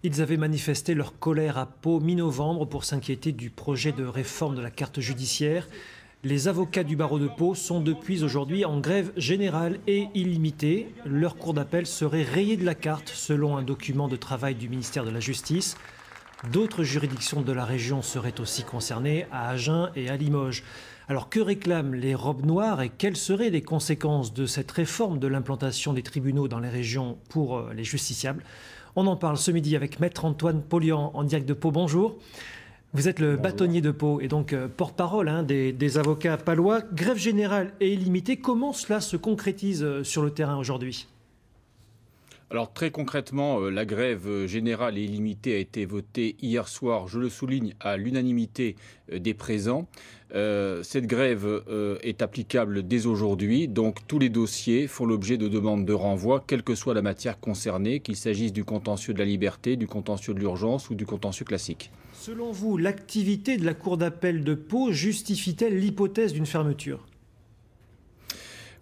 Ils avaient manifesté leur colère à Pau mi-novembre pour s'inquiéter du projet de réforme de la carte judiciaire. Les avocats du barreau de Pau sont depuis aujourd'hui en grève générale et illimitée. Leur cour d'appel serait rayée de la carte selon un document de travail du ministère de la Justice. D'autres juridictions de la région seraient aussi concernées, à Agen et à Limoges. Alors que réclament les robes noires et quelles seraient les conséquences de cette réforme de l'implantation des tribunaux dans les régions pour les justiciables? On en parle ce midi avec Maître Antoine Polian en direct de Pau. Bonjour. Vous êtes le bâtonnier de Pau et donc porte-parole des avocats palois. Grève générale et illimitée, comment cela se concrétise sur le terrain aujourd'hui ? Alors très concrètement, la grève générale et illimitée a été votée hier soir, je le souligne, à l'unanimité des présents. Cette grève est applicable dès aujourd'hui, donc tous les dossiers font l'objet de demandes de renvoi, quelle que soit la matière concernée, qu'il s'agisse du contentieux de la liberté, du contentieux de l'urgence ou du contentieux classique. Selon vous, l'activité de la cour d'appel de Pau justifie-t-elle l'hypothèse d'une fermeture ?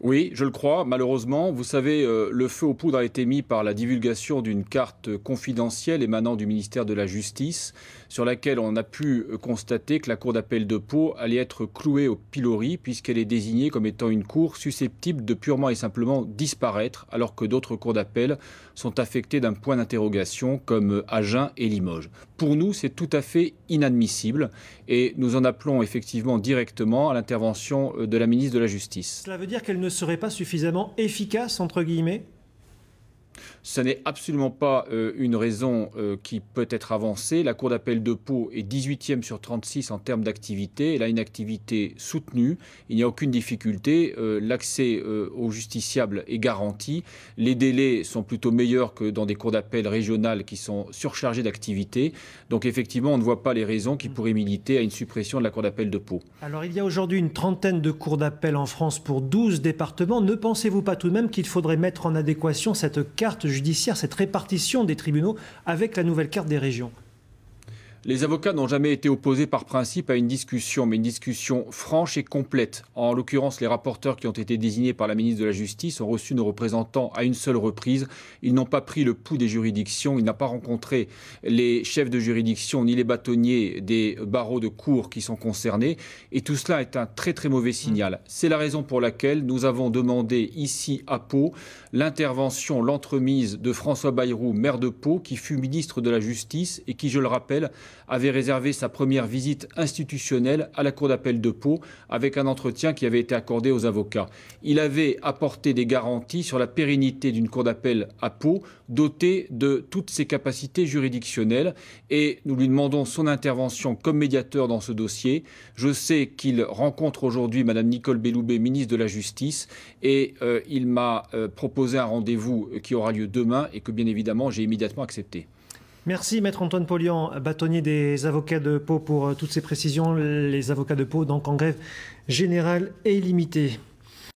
Oui, je le crois. Malheureusement, vous savez, le feu aux poudres a été mis par la divulgation d'une carte confidentielle émanant du ministère de la Justice, sur laquelle on a pu constater que la cour d'appel de Pau allait être clouée au pilori, puisqu'elle est désignée comme étant une cour susceptible de purement et simplement disparaître, alors que d'autres cours d'appel sont affectées d'un point d'interrogation, comme Agen et Limoges. Pour nous, c'est tout à fait inadmissible, et nous en appelons effectivement directement à l'intervention de la ministre de la Justice. Cela veut dire qu'elle ne serait pas suffisamment efficace, entre guillemets ? Ce n'est absolument pas une raison qui peut être avancée. La cour d'appel de Pau est 18e sur 36 en termes d'activité. Elle a une activité soutenue. Il n'y a aucune difficulté. L'accès aux justiciables est garanti. Les délais sont plutôt meilleurs que dans des cours d'appel régionales qui sont surchargées d'activité. Donc effectivement, on ne voit pas les raisons qui pourraient militer à une suppression de la cour d'appel de Pau. Alors il y a aujourd'hui une trentaine de cours d'appel en France pour 12 départements. Ne pensez-vous pas tout de même qu'il faudrait mettre en adéquation cette carte judiciaire, cette répartition des tribunaux avec la nouvelle carte des régions? Les avocats n'ont jamais été opposés par principe à une discussion, mais une discussion franche et complète. En l'occurrence, les rapporteurs qui ont été désignés par la ministre de la Justice ont reçu nos représentants à une seule reprise. Ils n'ont pas pris le pouls des juridictions, ils n'ont pas rencontré les chefs de juridiction ni les bâtonniers des barreaux de cour qui sont concernés. Et tout cela est un très très mauvais signal. C'est la raison pour laquelle nous avons demandé ici à Pau l'intervention, l'entremise de François Bayrou, maire de Pau, qui fut ministre de la Justice et qui, je le rappelle, avait réservé sa première visite institutionnelle à la cour d'appel de Pau avec un entretien qui avait été accordé aux avocats. Il avait apporté des garanties sur la pérennité d'une cour d'appel à Pau dotée de toutes ses capacités juridictionnelles et nous lui demandons son intervention comme médiateur dans ce dossier. Je sais qu'il rencontre aujourd'hui Madame Nicole Belloubet, ministre de la Justice, et il m'a proposé un rendez-vous qui aura lieu demain et que bien évidemment j'ai immédiatement accepté. Merci Maître Antoine Polian, bâtonnier des avocats de Pau, pour toutes ces précisions. Les avocats de Pau donc en grève générale et illimitée.